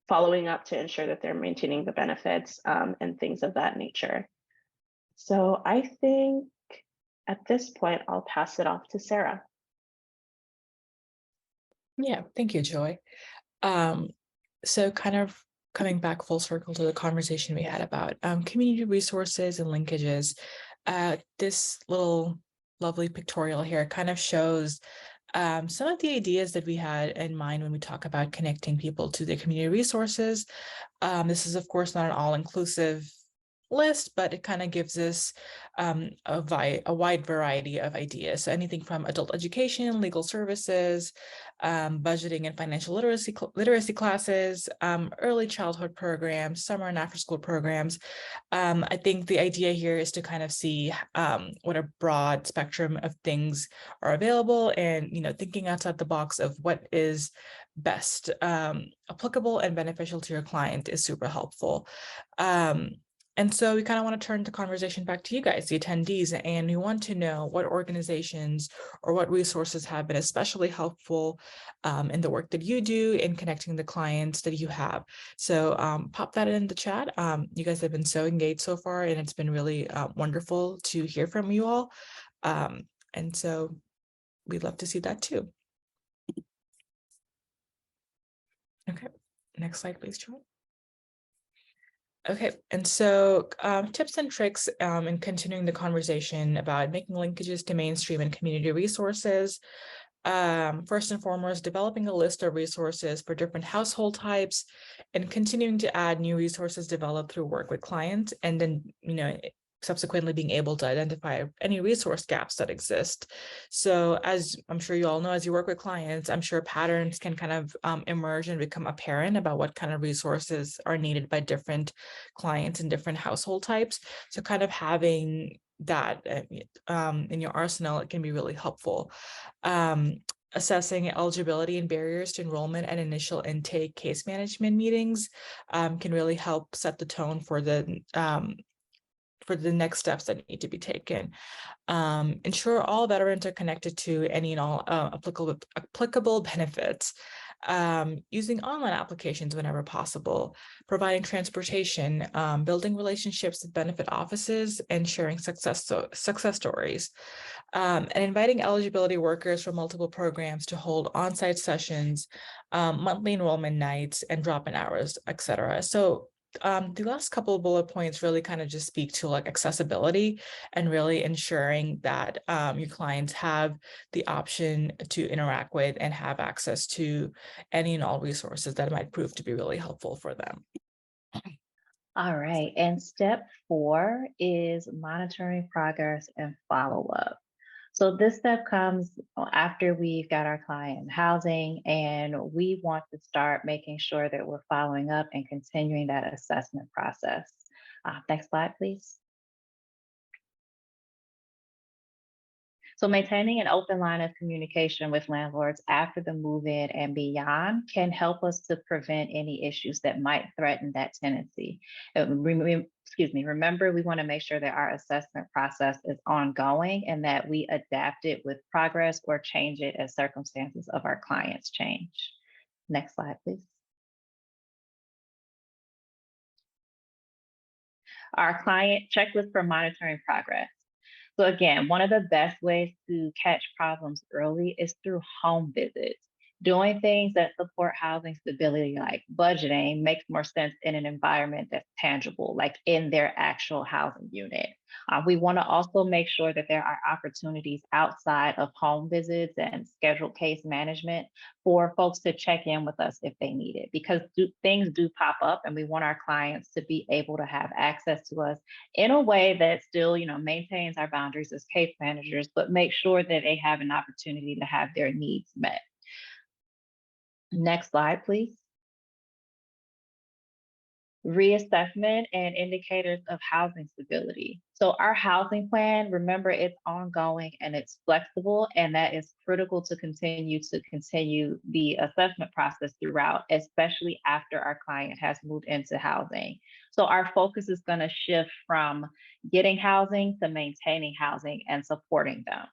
following up to ensure that they're maintaining the benefits and things of that nature. So I think at this point, I'll pass it off to Sarah. Yeah, thank you, Joy. So kind of coming back full circle to the conversation we had about community resources and linkages, this little lovely pictorial here kind of shows some of the ideas that we had in mind when we talk about connecting people to the community resources. This is, of course, not an all-inclusive list, but it kind of gives us a wide variety of ideas. So anything from adult education, legal services, budgeting and financial literacy classes, early childhood programs, summer and after school programs. I think the idea here is to kind of see what a broad spectrum of things are available, and thinking outside the box of what is best applicable and beneficial to your client is super helpful. And so we kind of want to turn the conversation back to you guys, the attendees, and we want to know what organizations or what resources have been especially helpful in the work that you do in connecting the clients that you have. So pop that in the chat. You guys have been so engaged so far, and it's been really wonderful to hear from you all. And so we'd love to see that too. Okay, next slide, please, Joy. Okay, and so tips and tricks in continuing the conversation about making linkages to mainstream and community resources. First and foremost, developing a list of resources for different household types and continuing to add new resources developed through work with clients. And then, subsequently being able to identify any resource gaps that exist. So as I'm sure you all know, as you work with clients, I'm sure patterns can kind of emerge and become apparent about what kind of resources are needed by different clients and different household types. So kind of having that in your arsenal, it can be really helpful. Assessing eligibility and barriers to enrollment and initial intake case management meetings can really help set the tone for the next steps that need to be taken. Ensure all veterans are connected to any and all applicable benefits. Using online applications whenever possible, providing transportation, building relationships with benefit offices, and sharing success stories. And inviting eligibility workers from multiple programs to hold on-site sessions, monthly enrollment nights, and drop-in hours, etc. So the last couple of bullet points really kind of just speak to like accessibility and really ensuring that your clients have the option to interact with and have access to any and all resources that might prove to be really helpful for them. All right, and step 4 is monitoring progress and follow-up. So this step comes after we've got our client in housing, and we want to start making sure that we're following up and continuing that assessment process. Next slide, please. So maintaining an open line of communication with landlords after the move-in and beyond can help us to prevent any issues that might threaten that tenancy. Remember, we want to make sure that our assessment process is ongoing and that we adapt it with progress or change it as circumstances of our clients change. Next slide, please. Our client checklist for monitoring progress. So again, one of the best ways to catch problems early is through home visits. Doing things that support housing stability, like budgeting, makes more sense in an environment that's tangible, like in their actual housing unit. We want to also make sure that there are opportunities outside of home visits and scheduled case management for folks to check in with us if they need it, because things do pop up, and we want our clients to be able to have access to us in a way that still, maintains our boundaries as case managers, but make sure that they have an opportunity to have their needs met. Next slide, please. Reassessment and indicators of housing stability. So our housing plan, remember, it's ongoing and it's flexible, and that is critical to continue the assessment process throughout, especially after our client has moved into housing. So our focus is going to shift from getting housing to maintaining housing and supporting them.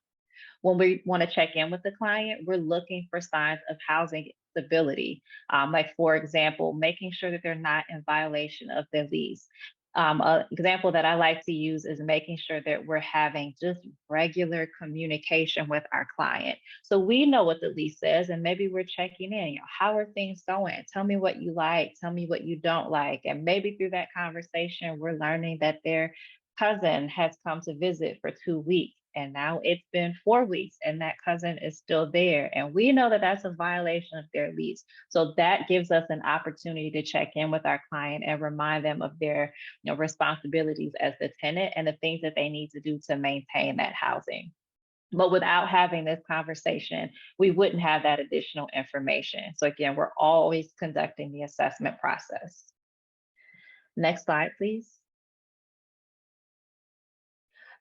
When we want to check in with the client, we're looking for signs of housing stability. Like, for example, making sure that they're not in violation of their lease. An example that I like to use is making sure that we're having just regular communication with our client. So we know what the lease says, and maybe we're checking in. How are things going? Tell me what you like. Tell me what you don't like. And maybe through that conversation, we're learning that their cousin has come to visit for 2 weeks. And now it's been 4 weeks and that cousin is still there. And we know that that's a violation of their lease. So that gives us an opportunity to check in with our client and remind them of their responsibilities as the tenant and the things that they need to do to maintain that housing. But without having this conversation, we wouldn't have that additional information. So again, we're always conducting the assessment process. Next slide, please.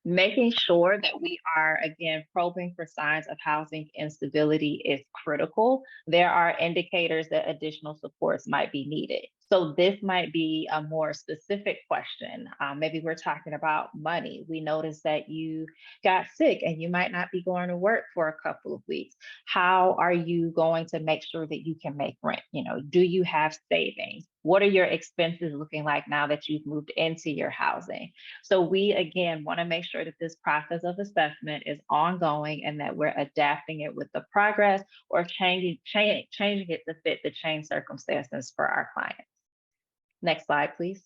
Making sure that we are, again, probing for signs of housing instability is critical. There are indicators that additional supports might be needed. So this might be a more specific question. Maybe we're talking about money. We noticed that you got sick and you might not be going to work for a couple of weeks. How are you going to make sure that you can make rent? Do you have savings? What are your expenses looking like now that you've moved into your housing? So we, again, want to make sure that this process of assessment is ongoing and that we're adapting it with the progress or changing it to fit the changed circumstances for our clients. Next slide, please.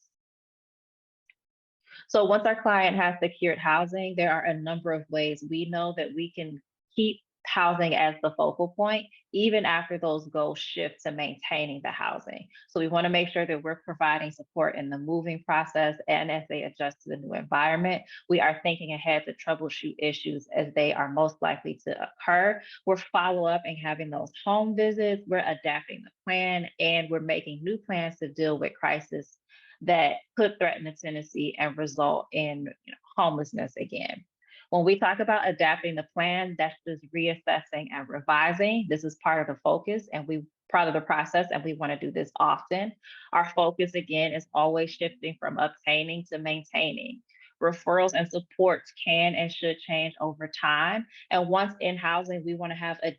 So once our client has secured housing, there are a number of ways we know that we can keep housing as the focal point, even after those goals shift to maintaining the housing. So we want to make sure that we're providing support in the moving process and as they adjust to the new environment. We are thinking ahead to troubleshoot issues as they are most likely to occur. We're follow up and having those home visits. We're adapting the plan, and we're making new plans to deal with crisis that could threaten the tenancy and result in homelessness again. When we talk about adapting the plan, that's just reassessing and revising. This is part of the focus and part of the process, and we want to do this often. Our focus again is always shifting from obtaining to maintaining. Referrals and supports can and should change over time. And once in housing, we want to have a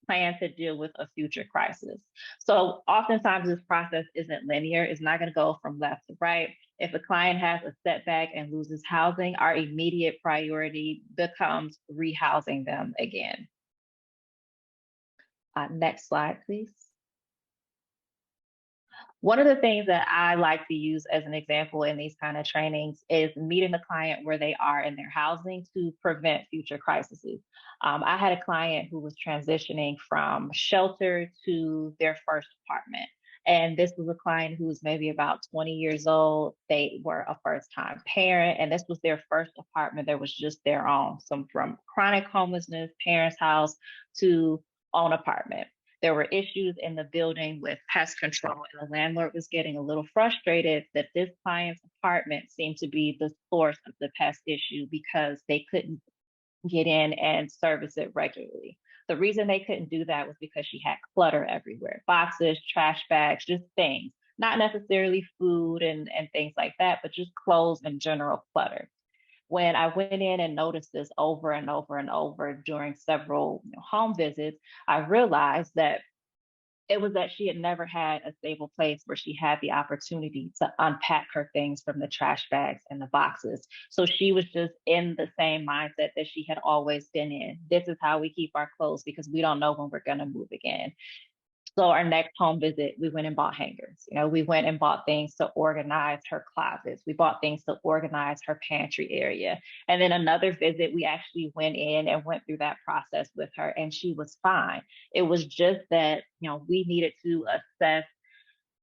plan to deal with a future crisis. So oftentimes this process isn't linear. It's not going to go from left to right. If a client has a setback and loses housing, our immediate priority becomes rehousing them again. Next slide, please. One of the things that I like to use as an example in these kind of trainings is meeting the client where they are in their housing to prevent future crises. I had a client who was transitioning from shelter to their first apartment. And this was a client who was maybe about 20 years old. They were a first-time parent, and this was their first apartment that was just their own. So from chronic homelessness, parents' house, to own apartment. There were issues in the building with pest control, and the landlord was getting a little frustrated that this client's apartment seemed to be the source of the pest issue because they couldn't get in and service it regularly. The reason they couldn't do that was because she had clutter everywhere, boxes, trash bags, just things, not necessarily food and things like that, but just clothes and general clutter. When I went in and noticed this over and over and over during several home visits, I realized that it was that she had never had a stable place where she had the opportunity to unpack her things from the trash bags and the boxes. So she was just in the same mindset that she had always been in. This is how we keep our clothes because we don't know when we're going to move again. So our next home visit, we went and bought hangers. We went and bought things to organize her closets. We bought things to organize her pantry area. And then another visit, we actually went in and went through that process with her, and she was fine. It was just that, we needed to assess.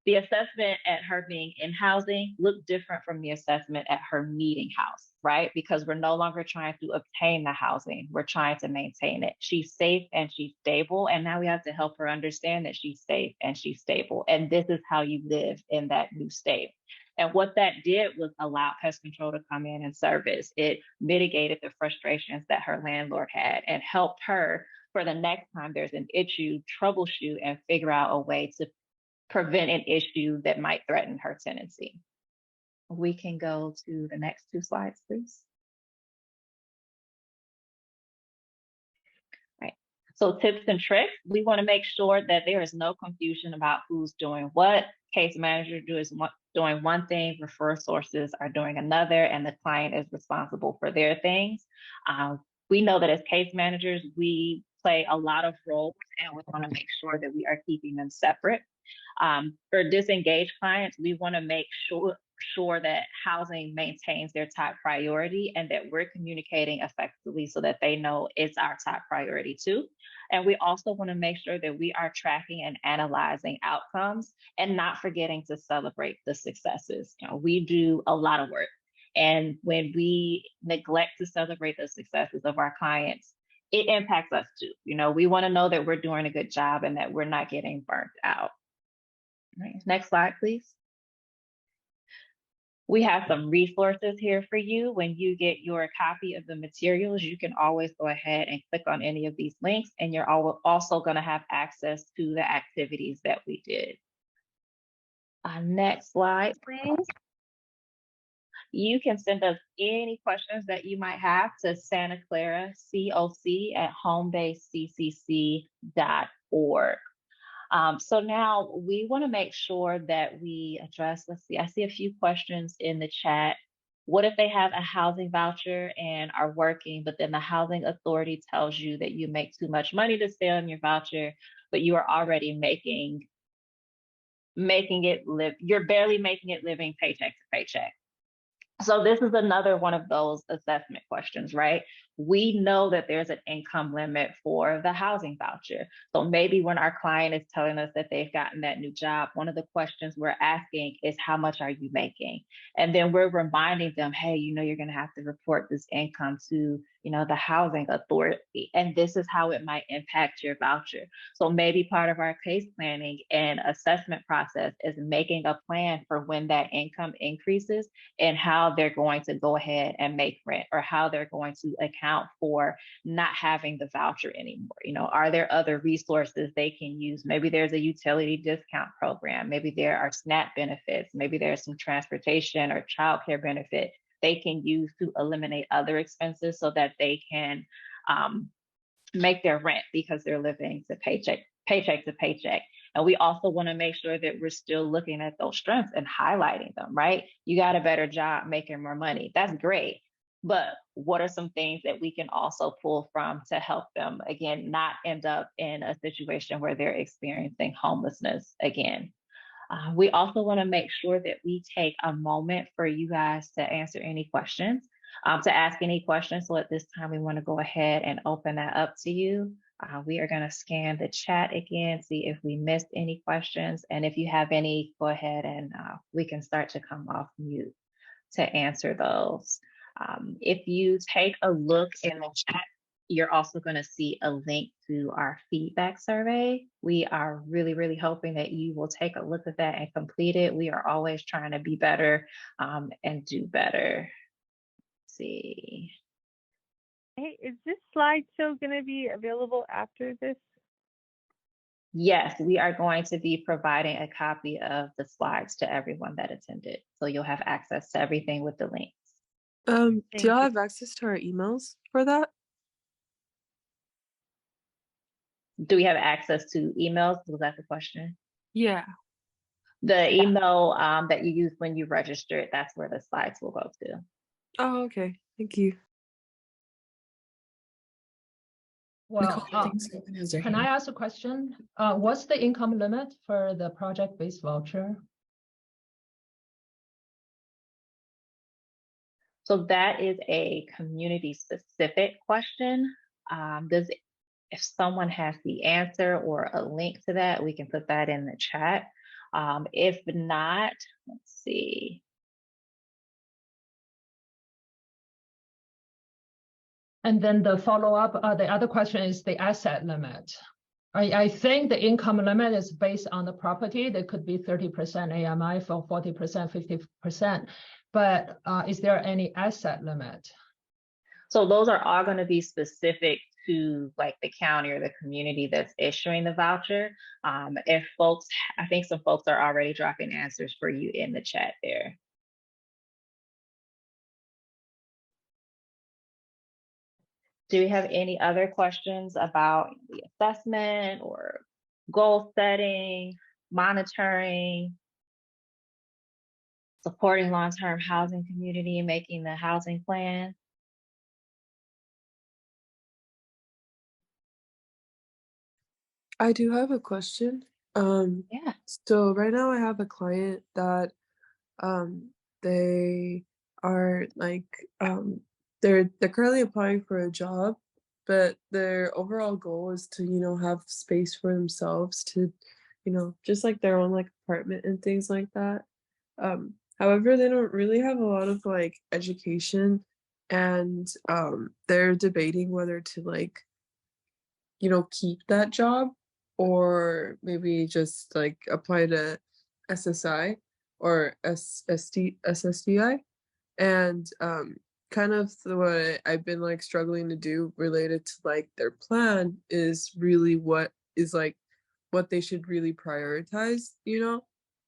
The assessment at her being in housing looked different from the assessment at her meeting house, right? Because we're no longer trying to obtain the housing, we're trying to maintain it. She's safe and she's stable, and now we have to help her understand that she's safe and she's stable. And this is how you live in that new state. And what that did was allow pest control to come in and service. It mitigated the frustrations that her landlord had and helped her for the next time there's an issue, troubleshoot and figure out a way to prevent an issue that might threaten her tenancy. We can go to the next two slides, please. Right. So tips and tricks, we want to make sure that there is no confusion about who's doing what. Case manager doing one thing, referral sources are doing another, and the client is responsible for their things. We know that as case managers, we play a lot of roles, and we want to make sure that we are keeping them separate. For disengaged clients, we want to make sure that housing maintains their top priority and that we're communicating effectively so that they know it's our top priority too. And we also want to make sure that we are tracking and analyzing outcomes and not forgetting to celebrate the successes. We do a lot of work, and when we neglect to celebrate the successes of our clients, it impacts us too. We want to know that we're doing a good job and that we're not getting burnt out. Right. Next slide, please. We have some resources here for you. When you get your copy of the materials, you can always go ahead and click on any of these links, and you're also going to have access to the activities that we did. Next slide, please. You can send us any questions that you might have to Santa Clara CoC at homebasedccc.org. So now we want to make sure that we address, let's see, I see a few questions in the chat. What if they have a housing voucher and are working, but then the housing authority tells you that you make too much money to stay on your voucher, but you are already you're barely making it living paycheck to paycheck? So this is another one of those assessment questions, right? We know that there's an income limit for the housing voucher. So maybe when our client is telling us that they've gotten that new job, one of the questions we're asking is, how much are you making? And then we're reminding them, hey, you know, you're going to have to report this income to, you know, the housing authority. And this is how it might impact your voucher. So maybe part of our case planning and assessment process is making a plan for when that income increases and how they're going to go ahead and make rent, or how they're going to account for not having the voucher anymore. You know, are there other resources they can use? Maybe there's a utility discount program. Maybe there are SNAP benefits. Maybe there's some transportation or childcare benefit they can use to eliminate other expenses so that they can make their rent, because they're living to paycheck to paycheck. And we also want to make sure that we're still looking at those strengths and highlighting them, right? You got a better job, making more money. That's great. But what are some things that we can also pull from to help them, again, not end up in a situation where they're experiencing homelessness again? We also want to make sure that we take a moment for you guys to answer any questions, to ask any questions. So at this time, we want to go ahead and open that up to you. We are going to scan the chat again, see if we missed any questions. And if you have any, go ahead and we can start to come off mute to answer those. If you take a look in the chat, you're also going to see a link to our feedback survey. We are really, really hoping that you will take a look at that and complete it. We are always trying to be better and do better. Let's see. Hey, is this slideshow going to be available after this? Yes, we are going to be providing a copy of the slides to everyone that attended. So you'll have access to everything with the links. Do y'all have access to our emails for that? Do we have access to emails? Was that the question? Yeah. The email that you use when you register, that's where the slides will go to. Oh, okay. Thank you. Well, can I ask a question? What's the income limit for the project-based voucher? So that is a community-specific question. If someone has the answer or a link to that, we can put that in the chat. If not, let's see. And then the follow-up, the other question is the asset limit. I think the income limit is based on the property. There could be 30% AMI for 40%, 50%. But is there any asset limit? So those are all going to be specific to like the county or the community that's issuing the voucher. If folks, I think some folks are already dropping answers for you in the chat there. Do we have any other questions about the assessment or goal setting, monitoring, supporting long-term housing community, making the housing plan? I do have a question. Yeah. So right now I have a client that they are like they're currently applying for a job, but their overall goal is to, you know, have space for themselves to, you know, just like their own like apartment and things like that. However, they don't really have a lot of like education, and they're debating whether to like, you know, keep that job or maybe just like apply to SSI or SSDI. And kind of what I've been like struggling to do related to like their plan is really what is like what they should really prioritize, you know,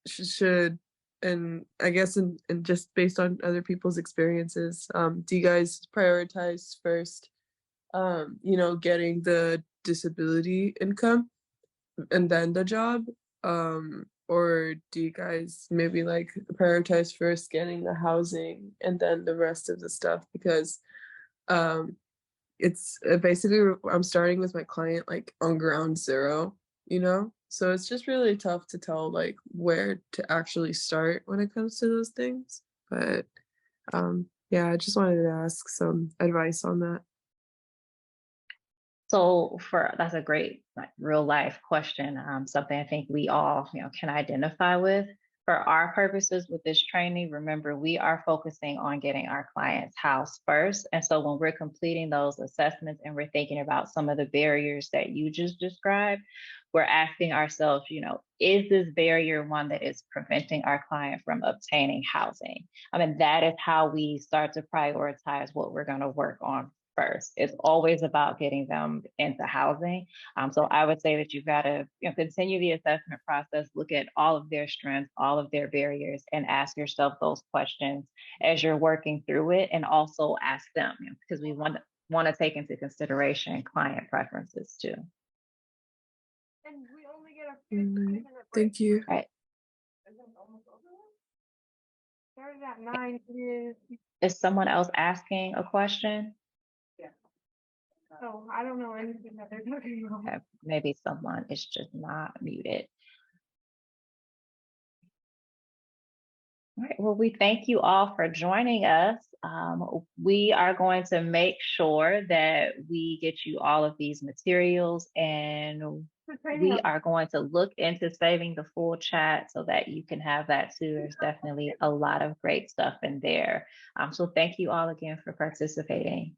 should, and I guess and just based on other people's experiences, do you guys prioritize first, you know, getting the disability income and then the job, or do you guys maybe like prioritize first getting the housing and then the rest of the stuff? Because it's basically I'm starting with my client like on ground zero, you know, so it's just really tough to tell like where to actually start when it comes to those things. But Yeah, I just wanted to ask some advice on that. So that's a great like real life question, something I think we all can identify with. For our purposes with this training, remember we are focusing on getting our clients housed first. And so when we're completing those assessments and we're thinking about some of the barriers that you just described, we're asking ourselves, is this barrier one that is preventing our client from obtaining housing? I mean, that is how we start to prioritize what we're going to work on first. It's always about getting them into housing. So I would say that you've got to continue the assessment process, look at all of their strengths, all of their barriers, and ask yourself those questions as you're working through it, and also ask them, because we want to take into consideration client preferences too. And we only get a 15-minute Thank you. All right. Started at 9. Is someone else asking a question? Oh, I don't know anything that they're talking about. Okay, maybe someone is just not muted. All right, well, we thank you all for joining us. We are going to make sure that we get you all of these materials, and we are going to look into saving the full chat so that you can have that too. There's definitely a lot of great stuff in there. So thank you all again for participating.